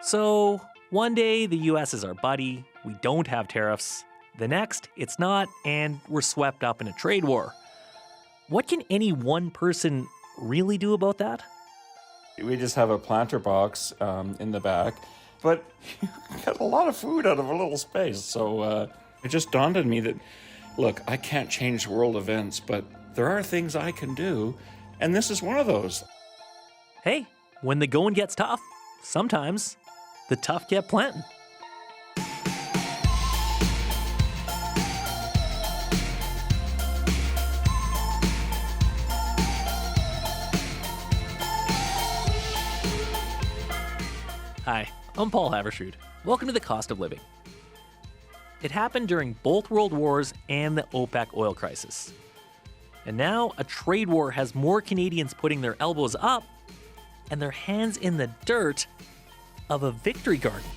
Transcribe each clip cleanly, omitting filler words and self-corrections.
So one day the US is our buddy, we don't have tariffs. The next, it's not, and we're swept up in a trade war. What can any one person really do about that? We just have a planter box in the back, but you get a lot of food out of a little space. So it just dawned on me that, look, I can't change world events, but there are things I can do, and this is one of those. Hey, when the going gets tough, sometimes the tough get planting. Hi, I'm Paul Havershoot. Welcome to The Cost of Living. It happened during both world wars and the OPEC oil crisis. And now a trade war has more Canadians putting their elbows up and their hands in the dirt of a victory garden.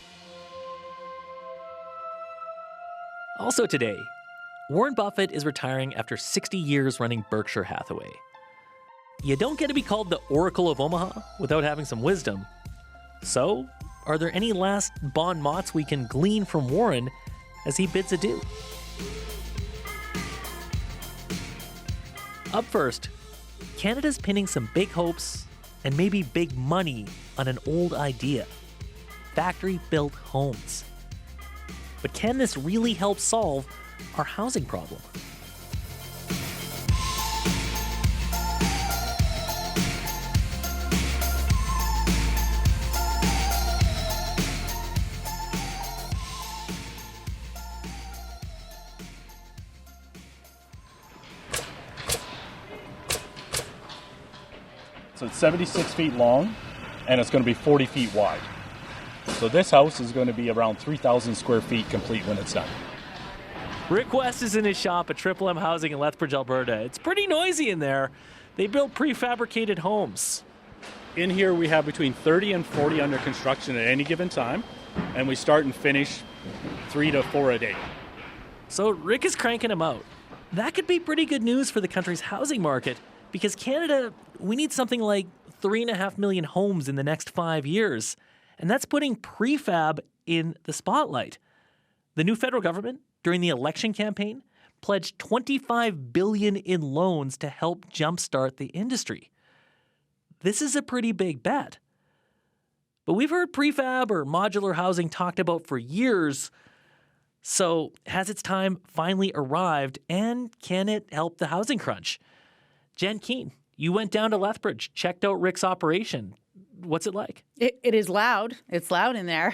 Also today, Warren Buffett is retiring after 60 years running Berkshire Hathaway. You don't get to be called the Oracle of Omaha without having some wisdom. So, are there any last bon mots we can glean from Warren as he bids adieu? Up first, Canada's pinning some big hopes and maybe big money on an old idea: factory-built homes. But can this really help solve our housing problem? So it's 76 feet long, and it's going to be 40 feet wide. So this house is going to be around 3,000 square feet complete when it's done. Rick West is in his shop at Triple M Housing in Lethbridge, Alberta. It's pretty noisy in there. They build prefabricated homes. In here we have between 30 and 40 under construction at any given time, and we start and finish 3 to 4 a day. So Rick is cranking them out. That could be pretty good news for the country's housing market, because Canada, we need something like 3.5 million homes in the next 5 years. And that's putting prefab in the spotlight. The new federal government, during the election campaign, pledged $25 billion in loans to help jumpstart the industry. This is a pretty big bet. But we've heard prefab or modular housing talked about for years. So has its time finally arrived, and can it help the housing crunch? Jen Keene, you went down to Lethbridge, checked out Rick's operation. What's it like? It is loud. It's loud in there.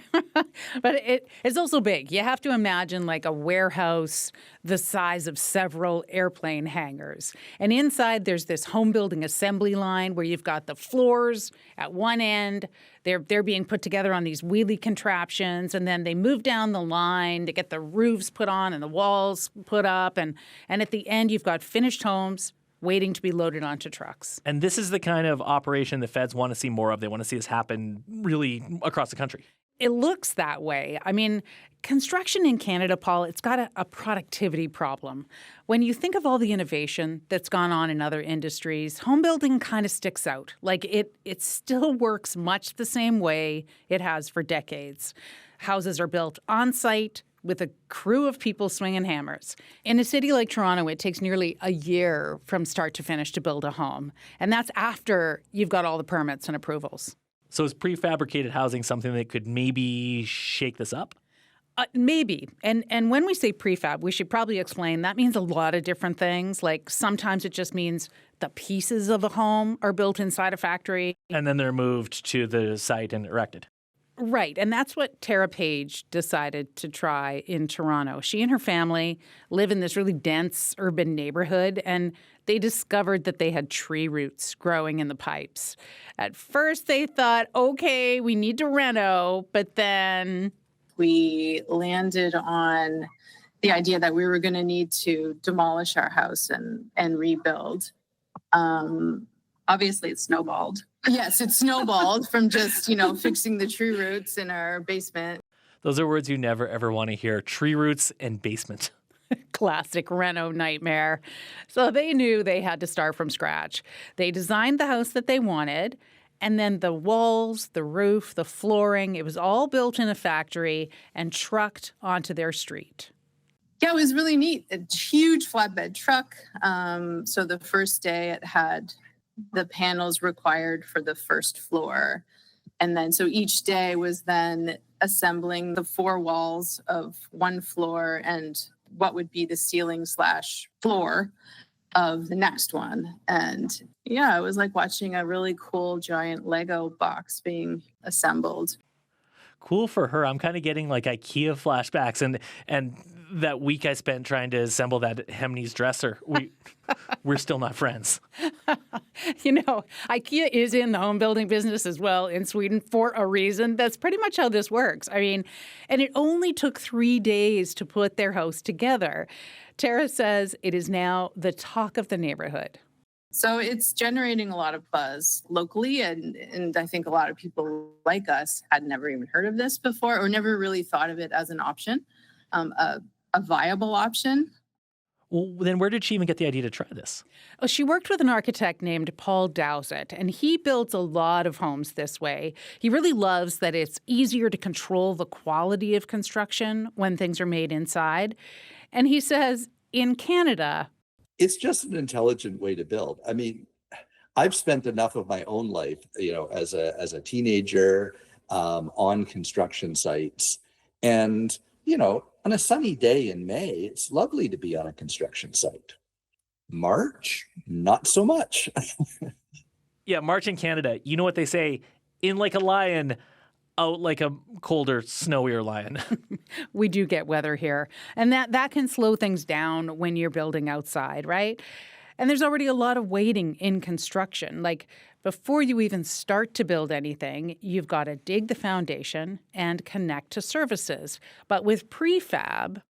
But it's also big. You have to imagine like a warehouse the size of several airplane hangars. And inside there's this home building assembly line where you've got the floors at one end. They're being put together on these wheelie contraptions, and then they move down the line to get the roofs put on and the walls put up. And at the end you've got finished homes waiting to be loaded onto trucks. And this is the kind of operation the feds want to see more of. They want to see this happen really across the country. It looks that way. I mean, construction in Canada, Paul, it's got a productivity problem. When you think of all the innovation that's gone on in other industries, home building kind of sticks out. Like it still works much the same way it has for decades. Houses are built on site with a crew of people swinging hammers. In a city like Toronto, it takes nearly a year from start to finish to build a home. And that's after you've got all the permits and approvals. So is prefabricated housing something that could maybe shake this up? Maybe. And when we say prefab, we should probably explain that means a lot of different things. Like sometimes it just means the pieces of a home are built inside a factory. And then they're moved to the site and erected. Right, and that's what Tara Page decided to try in Toronto. She and her family live in this really dense urban neighborhood, and they discovered that they had tree roots growing in the pipes. At first, they thought, okay, we need to reno, but then we landed on the idea that we were going to need to demolish our house and rebuild. Obviously, it snowballed. Yes, it snowballed from just, fixing the tree roots in our basement. Those are words you never, ever want to hear. Tree roots and basement. Classic reno nightmare. So they knew they had to start from scratch. They designed the house that they wanted, And then the walls, the roof, the flooring, it was all built in a factory and trucked onto their street. Yeah, it was really neat. A huge flatbed truck. So the first day it had the panels required for the first floor. And then so each day was then assembling the 4 walls of one floor and what would be the ceiling/floor of the next one. And yeah, it was like watching a really cool giant Lego box being assembled. Cool for her. I'm kind of getting like IKEA flashbacks and that week I spent trying to assemble that Hemney's dresser. We're still not friends. You know, IKEA is in the home building business as well in Sweden for a reason. That's pretty much how this works. I mean, and it only took 3 days to put their house together. Tara says it is now the talk of the neighborhood. So it's generating a lot of buzz locally, and I think a lot of people like us had never even heard of this before or never really thought of it as an option, a viable option. Well, then where did she even get the idea to try this? Oh, she worked with an architect named Paul Dowsett, and he builds a lot of homes this way. He really loves that it's easier to control the quality of construction when things are made inside. And he says in Canada, it's just an intelligent way to build. I mean, I've spent enough of my own life, as a teenager on construction sites. And, on a sunny day in May, it's lovely to be on a construction site. March, not so much. Yeah, March in Canada, you know what they say? In like a lion, out like a colder, snowier lion. We do get weather here. And that can slow things down when you're building outside, right? And there's already a lot of waiting in construction. Like before you even start to build anything, you've got to dig the foundation and connect to services. But with prefab,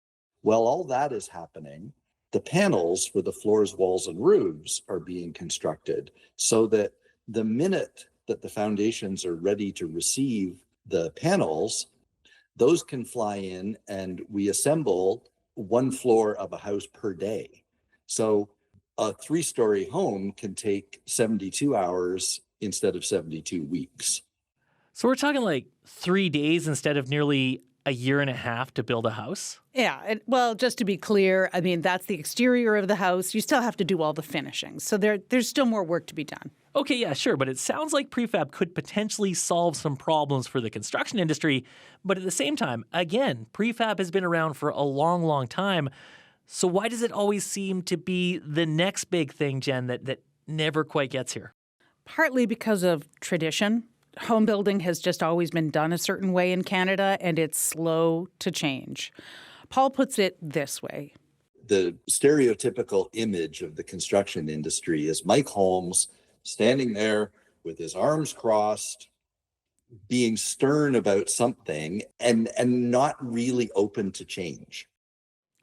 well, all that is happening. The panels for the floors, walls, and roofs are being constructed so that the minute that the foundations are ready to receive the panels, those can fly in and we assemble 1 floor of a house per day. So a 3-story home can take 72 hours instead of 72 weeks. So we're talking like 3 days instead of nearly a year and a half to build a house? Yeah. Well, just to be clear, I mean, that's the exterior of the house. You still have to do all the finishings. So there's still more work to be done. Okay, yeah, sure. But it sounds like prefab could potentially solve some problems for the construction industry. But at the same time, again, prefab has been around for a long, long time. So why does it always seem to be the next big thing, Jen, that never quite gets here? Partly because of tradition. Home building has just always been done a certain way in Canada, and it's slow to change. Paul puts it this way. The stereotypical image of the construction industry is Mike Holmes standing there with his arms crossed, being stern about something and not really open to change.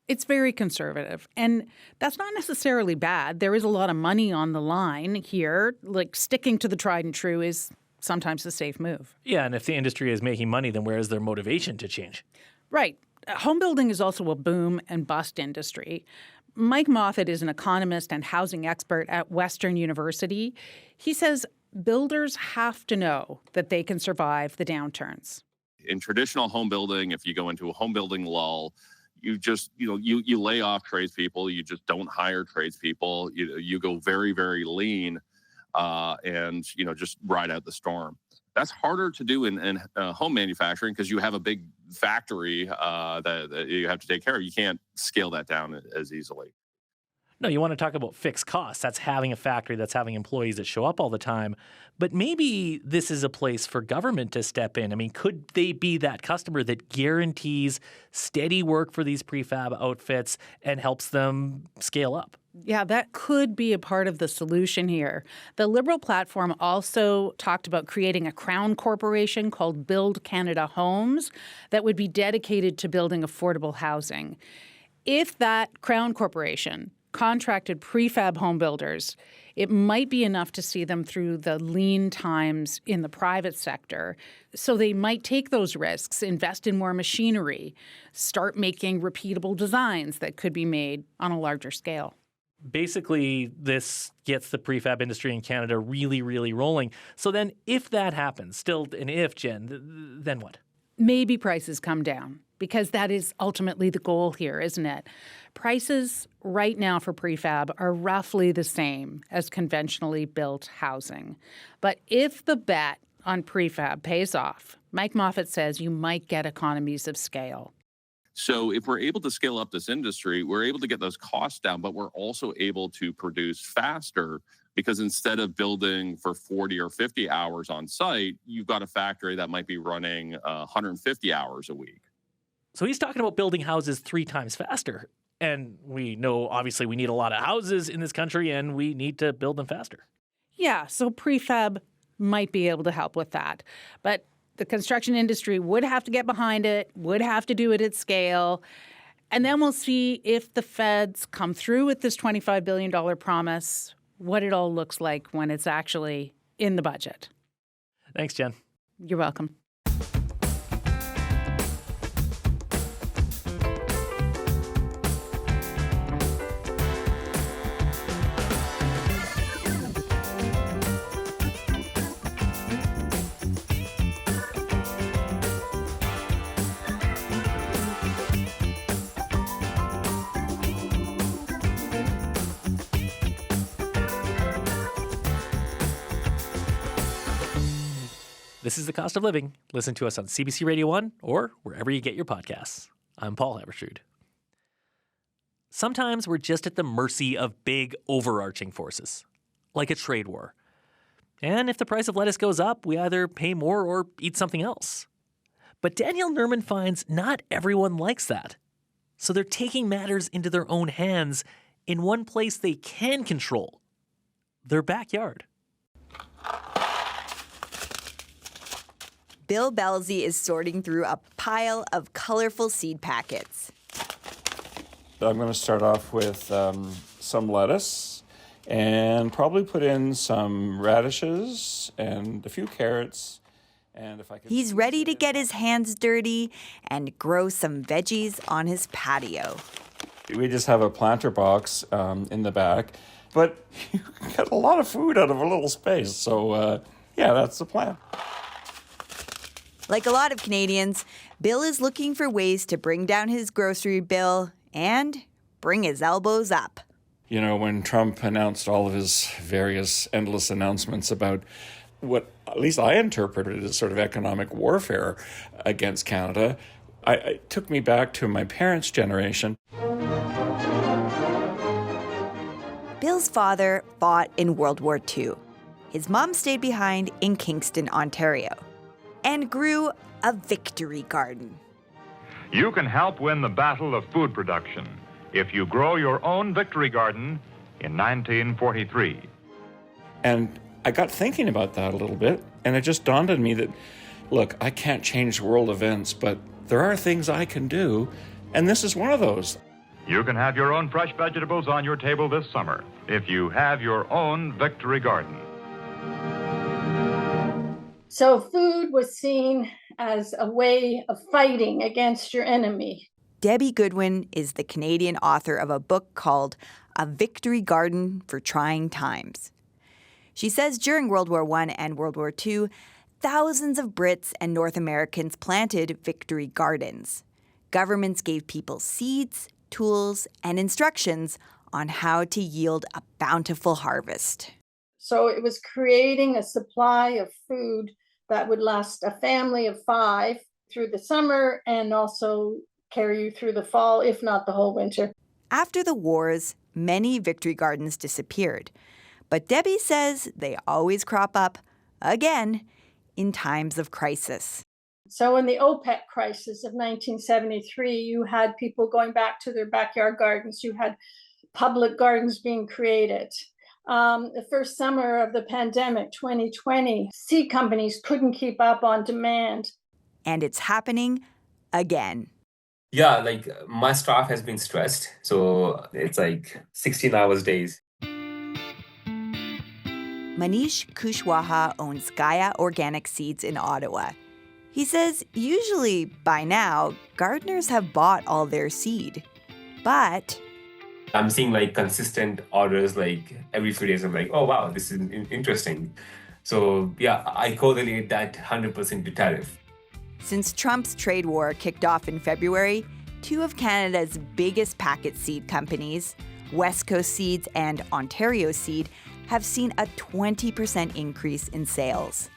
It's very conservative, and that's not necessarily bad. There is a lot of money on the line here. Like sticking to the tried and true is sometimes a safe move. Yeah, and if the industry is making money, then where is their motivation to change? Right. Home building is also a boom and bust industry. Mike Moffat is an economist and housing expert at Western University. He says builders have to know that they can survive the downturns. In traditional home building, if you go into a home building lull, you just, you lay off tradespeople. You just don't hire tradespeople. You go very, very lean and, just ride out the storm. That's harder to do in home manufacturing because you have a big factory that you have to take care of. You can't scale that down as easily. No, you want to talk about fixed costs. That's having a factory, that's having employees that show up all the time. But maybe this is a place for government to step in. I mean, could they be that customer that guarantees steady work for these prefab outfits and helps them scale up? Yeah, that could be a part of the solution here. The Liberal platform also talked about creating a crown corporation called Build Canada Homes that would be dedicated to building affordable housing. If that crown corporation contracted prefab home builders, it might be enough to see them through the lean times in the private sector. So they might take those risks, invest in more machinery, start making repeatable designs that could be made on a larger scale. Basically, this gets the prefab industry in Canada really, really rolling. So then if that happens, still an if, Jen, then what? Maybe prices come down, because that is ultimately the goal here, isn't it? Prices right now for prefab are roughly the same as conventionally built housing. But if the bet on prefab pays off, Mike Moffat says you might get economies of scale. So if we're able to scale up this industry, we're able to get those costs down, but we're also able to produce faster, because instead of building for 40 or 50 hours on site, you've got a factory that might be running 150 hours a week. So he's talking about building houses 3 times faster. And we know, obviously, we need a lot of houses in this country, and we need to build them faster. Yeah, so prefab might be able to help with that. But the construction industry would have to get behind it, would have to do it at scale. And then we'll see if the feds come through with this $25 billion promise, what it all looks like when it's actually in the budget. Thanks, Jen. You're welcome. This is The Cost of Living. Listen to us on CBC Radio 1 or wherever you get your podcasts. I'm Paul Haberstrood. Sometimes we're just at the mercy of big overarching forces, like a trade war. And if the price of lettuce goes up, we either pay more or eat something else. But Danielle Nerman finds not everyone likes that. So they're taking matters into their own hands in one place they can control, their backyard. Bill Belzy is sorting through a pile of colorful seed packets. I'm going to start off with some lettuce and probably put in some radishes and a few carrots. And if I could, He's ready to get his hands dirty and grow some veggies on his patio. We just have a planter box in the back, but you can get a lot of food out of a little space. So, yeah, that's the plan. Like a lot of Canadians, Bill is looking for ways to bring down his grocery bill and bring his elbows up. You know, when Trump announced all of his various endless announcements about what at least I interpreted as sort of economic warfare against Canada, it took me back to my parents' generation. Bill's father fought in World War II. His mom stayed behind in Kingston, Ontario, and grew a victory garden. You can help win the battle of food production if you grow your own victory garden in 1943. And I got thinking about that a little bit, and it just dawned on me that, look, I can't change world events, but there are things I can do, and this is one of those. You can have your own fresh vegetables on your table this summer if you have your own victory garden. So food was seen as a way of fighting against your enemy. Debbie Goodwin is the Canadian author of a book called A Victory Garden for Trying Times. She says during World War I and World War II, thousands of Brits and North Americans planted victory gardens. Governments gave people seeds, tools, and instructions on how to yield a bountiful harvest. So it was creating a supply of food that would last a family of 5 through the summer and also carry you through the fall, if not the whole winter. After the wars, many victory gardens disappeared. But Debbie says they always crop up, again, in times of crisis. So in the OPEC crisis of 1973, you had people going back to their backyard gardens. You had public gardens being created. The first summer of the pandemic, 2020, seed companies couldn't keep up on demand. And it's happening again. Yeah, like my staff has been stressed. So it's like 16 hours days. Manish Kushwaha owns Gaia Organic Seeds in Ottawa. He says usually by now, gardeners have bought all their seed. But I'm seeing like consistent orders like every few days. I'm like, oh wow, this is interesting. So yeah, I correlate that 100% to tariff. Since Trump's trade war kicked off in February, two of Canada's biggest packet seed companies, West Coast Seeds and Ontario Seed, have seen a 20% increase in sales.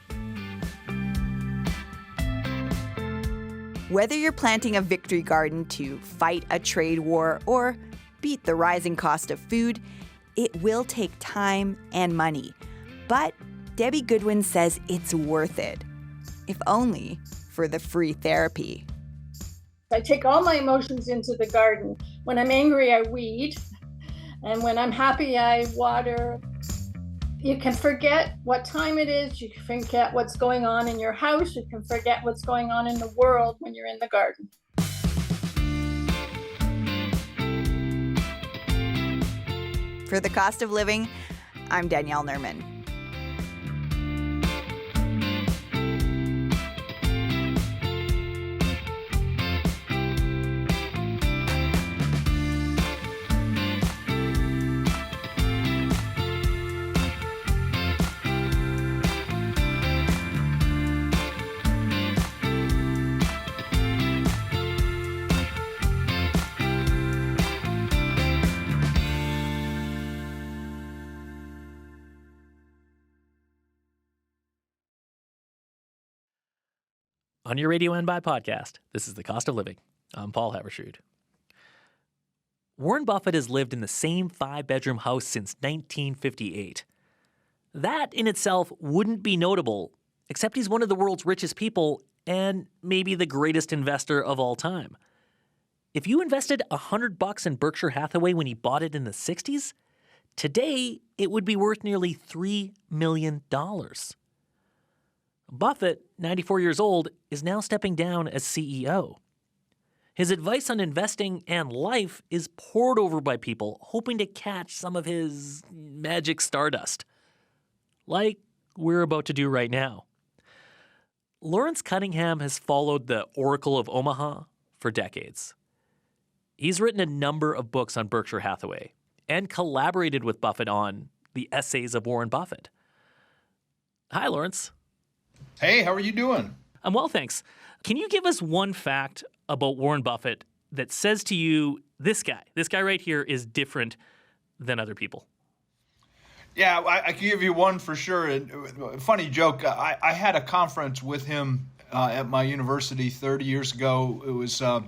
Whether you're planting a victory garden to fight a trade war or beat the rising cost of food, it will take time and money. But Debbie Goodwin says it's worth it, if only for the free therapy. I take all my emotions into the garden. When I'm angry, I weed. And when I'm happy, I water. You can forget what time it is. You can forget what's going on in your house. You can forget what's going on in the world when you're in the garden. For The Cost of Living, I'm Danielle Nerman. On your radio and by podcast, this is The Cost of Living. I'm Paul Havershood. Warren Buffett has lived in the same 5-bedroom house since 1958. That in itself wouldn't be notable, except he's one of the world's richest people and maybe the greatest investor of all time. If you invested $100 in Berkshire Hathaway when he bought it in the 60s, today it would be worth nearly $3 million. Buffett, 94 years old, is now stepping down as CEO. His advice on investing and life is pored over by people hoping to catch some of his magic stardust, like we're about to do right now. Lawrence Cunningham has followed the Oracle of Omaha for decades. He's written a number of books on Berkshire Hathaway and collaborated with Buffett on the Essays of Warren Buffett. Hi, Lawrence. Hey, how are you doing? I'm well, thanks. Can you give us one fact about Warren Buffett that says to you, this guy right here is different than other people? Yeah, I can give you one for sure. And funny joke, I had a conference with him at my university 30 years ago. It was a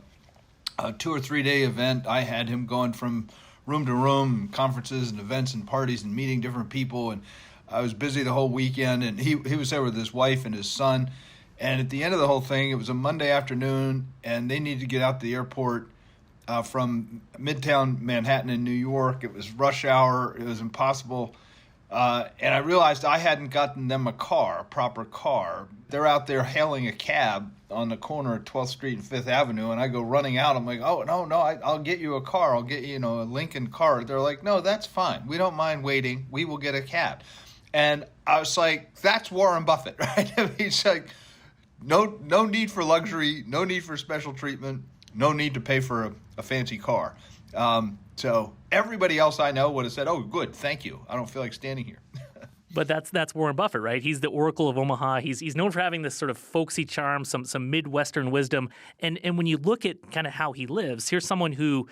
2 or 3 day event. I had him going from room to room, conferences and events and parties and meeting different people. And I was busy the whole weekend, and he was there with his wife and his son. And at the end of the whole thing, it was a Monday afternoon, and they needed to get out to the airport from Midtown Manhattan in New York. It was rush hour. It was impossible. And I realized I hadn't gotten them a proper car. They're out there hailing a cab on the corner of 12th Street and 5th Avenue, and I go running out. I'm like, oh, no, I'll get you a car. I'll get you, a Lincoln car. They're like, no, that's fine. We don't mind waiting. We will get a cab. And I was like, that's Warren Buffett, right? I mean, he's like, no need for luxury, no need for special treatment, no need to pay for a fancy car. So everybody else I know would have said, oh, good, thank you. I don't feel like standing here. But that's Warren Buffett, right? He's the Oracle of Omaha. He's known for having this sort of folksy charm, some Midwestern wisdom. And when you look at kind of how he lives, here's someone who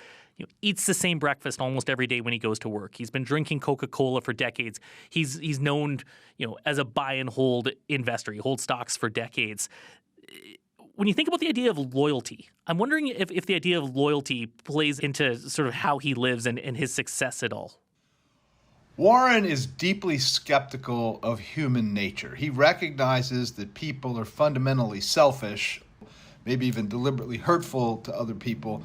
eats the same breakfast almost every day when he goes to work. He's been drinking Coca-Cola for decades. He's known, as a buy and hold investor. He holds stocks for decades. When you think about the idea of loyalty, I'm wondering if the idea of loyalty plays into sort of how he lives and his success at all. Warren is deeply skeptical of human nature. He recognizes that people are fundamentally selfish, maybe even deliberately hurtful to other people.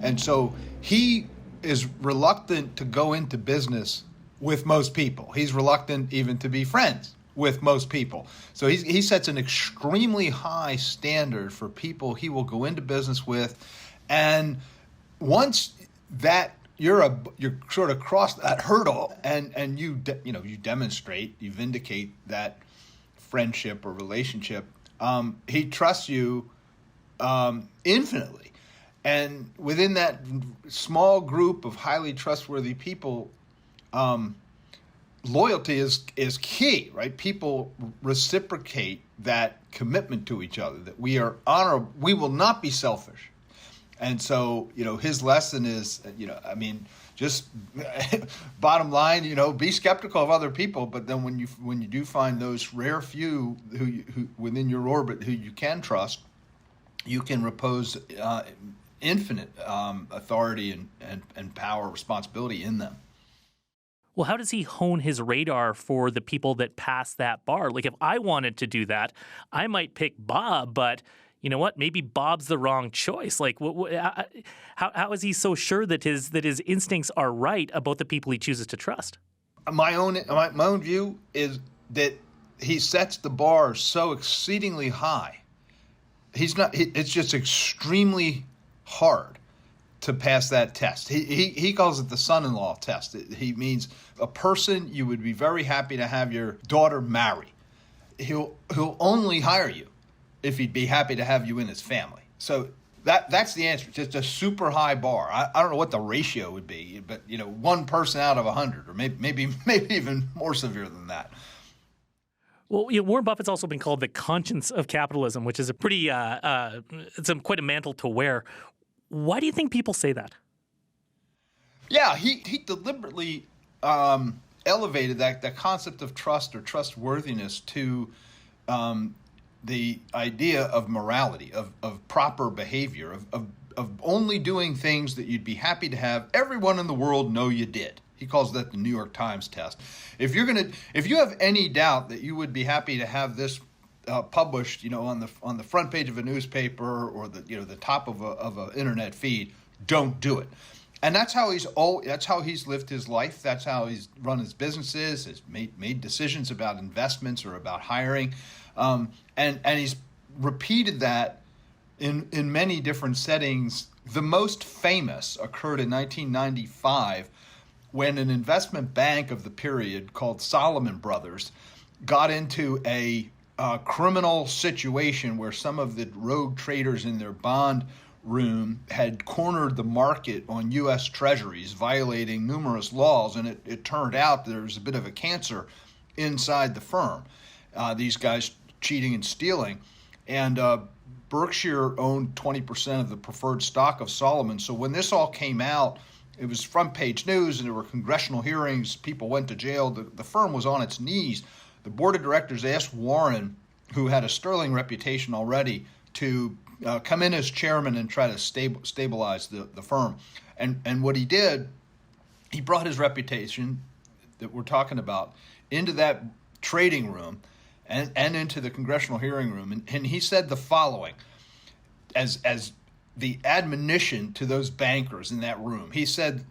And so he is reluctant to go into business with most people. He's reluctant even to be friends with most people. So he sets an extremely high standard for people he will go into business with. And once that you're sort of crossed that hurdle and you demonstrate, you vindicate that friendship or relationship, he trusts you infinitely. And within that small group of highly trustworthy people, loyalty is key, right? People reciprocate that commitment to each other, that we are honorable, we will not be selfish. And so, his lesson is, just bottom line, be skeptical of other people, but then when you do find those rare few who within your orbit who you can trust, you can repose infinite authority and power, responsibility in them. Well, how does he hone his radar for the people that pass that bar? Like, if I wanted to do that, I might pick Bob, but you know what? Maybe Bob's the wrong choice. Like, how is he so sure that his instincts are right about the people he chooses to trust? My own view is that he sets the bar so exceedingly high. It's just extremely hard to pass that test. He calls it the son-in-law test. He means a person you would be very happy to have your daughter marry. He'll only hire you if he'd be happy to have you in his family. So that's the answer. It's just a super high bar. I don't know what the ratio would be, but one person out of 100, or maybe even more severe than that. Well, Warren Buffett's also been called the conscience of capitalism, which is a pretty it's quite a mantle to wear. Why do you think people say that? Yeah, he deliberately elevated that concept of trust or trustworthiness to the idea of morality, of proper behavior, of only doing things that you'd be happy to have everyone in the world know you did. He calls that the New York Times test. If you have any doubt that you would be happy to have this published, on the front page of a newspaper or the top of a internet feed, don't do it. And that's how he's lived his life. That's how he's run his businesses, has made decisions about investments or about hiring, and he's repeated that in many different settings. The most famous occurred in 1995 when an investment bank of the period called Salomon Brothers got into a criminal situation where some of the rogue traders in their bond room had cornered the market on U.S. Treasuries, violating numerous laws, and it turned out there was a bit of a cancer inside the firm. These guys cheating and stealing, and Berkshire owned 20% of the preferred stock of Salomon. So when this all came out, it was front page news, and there were congressional hearings. People went to jail. The firm was on its knees. The board of directors asked Warren, who had a sterling reputation already, to come in as chairman and try to stabilize the firm. And what he did, he brought his reputation that we're talking about into that trading room and into the congressional hearing room. And he said the following as the admonition to those bankers in that room. He said,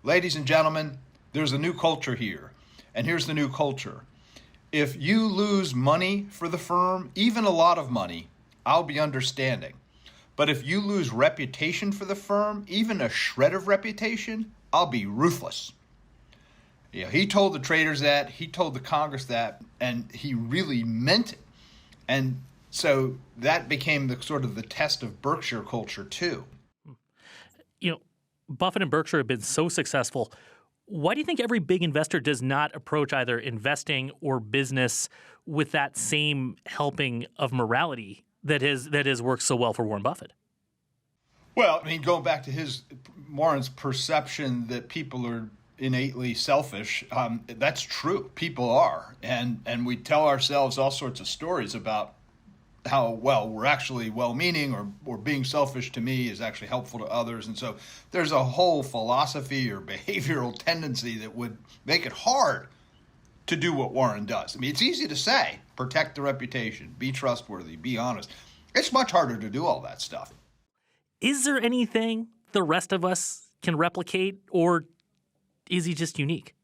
"Ladies and gentlemen, there's a new culture here. And here's the new culture. If you lose money for the firm, even a lot of money, I'll be understanding. But if you lose reputation for the firm, even a shred of reputation, I'll be ruthless." Yeah, he told the traders that, he told the Congress that, and he really meant it. And so that became the sort of the test of Berkshire culture too. Buffett and Berkshire have been so successful. Why do you think every big investor does not approach either investing or business with that same helping of morality that has worked so well for Warren Buffett? Well, going back to Warren's perception that people are innately selfish, that's true. People are. And we tell ourselves all sorts of stories about how, we're actually well-meaning, or being selfish to me is actually helpful to others. And so there's a whole philosophy or behavioral tendency that would make it hard to do what Warren does. It's easy to say, protect the reputation, be trustworthy, be honest. It's much harder to do all that stuff. Is there anything the rest of us can replicate, or is he just unique?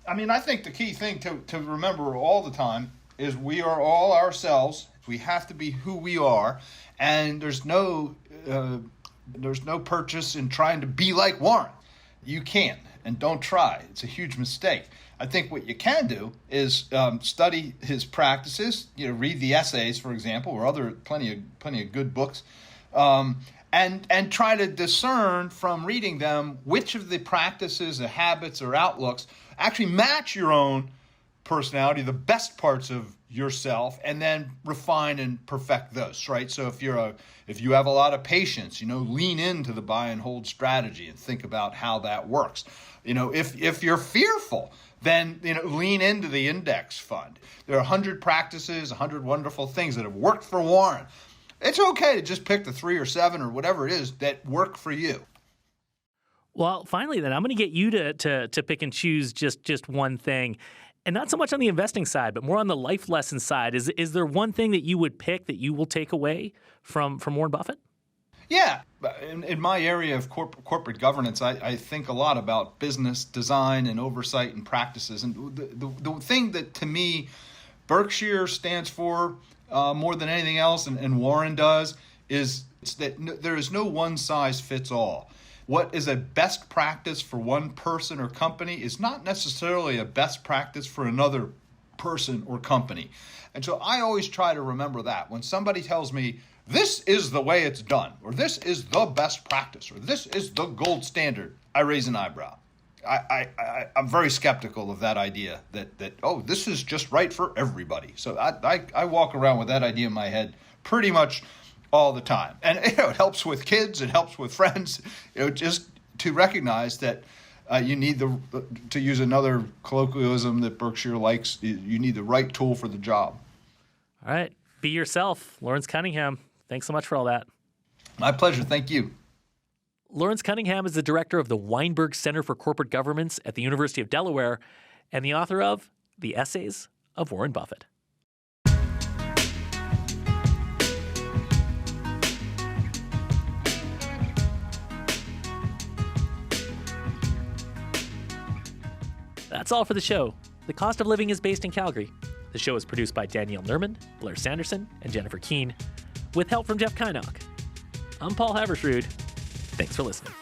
I think the key thing to remember all the time is we are all ourselves. We have to be who we are, and there's no purchase in trying to be like Warren. You can't, and don't try. It's a huge mistake. I think what you can do is study his practices. Read the essays, for example, or plenty of good books, and try to discern from reading them which of the practices, the habits, or outlooks actually match your own personality, the best parts of yourself, and then refine and perfect those, right? So if you have a lot of patience, lean into the buy and hold strategy and think about how that works. If you're fearful, then lean into the index fund. There are 100 practices, 100 wonderful things that have worked for Warren. It's okay to just pick the 3 or 7 or whatever it is that work for you. Well, finally, then, I'm going to get you to pick and choose just one thing. And not so much on the investing side, but more on the life lesson side. Is there one thing that you would pick that you will take away from Warren Buffett? Yeah. In my area of corporate governance, I think a lot about business design and oversight and practices. And the thing that, to me, Berkshire stands for more than anything else, and Warren does, is that there is no one size fits all. What is a best practice for one person or company is not necessarily a best practice for another person or company. And so I always try to remember that. When somebody tells me, this is the way it's done, or this is the best practice, or this is the gold standard, I raise an eyebrow. I'm very skeptical of that idea that this is just right for everybody. So I walk around with that idea in my head pretty much all the time. And it helps with kids, it helps with friends, just to recognize that you need to use another colloquialism that Berkshire likes, you need the right tool for the job. All right. Be yourself. Lawrence Cunningham, thanks so much for all that. My pleasure. Thank you. Lawrence Cunningham is the director of the Weinberg Center for Corporate Governance at the University of Delaware and the author of The Essays of Warren Buffett. That's all for the show. The Cost of Living is based in Calgary. The show is produced by Danielle Nerman, Blair Sanderson, and Jennifer Keene, with help from Jeff Kynock. I'm Paul Haversrud. Thanks for listening.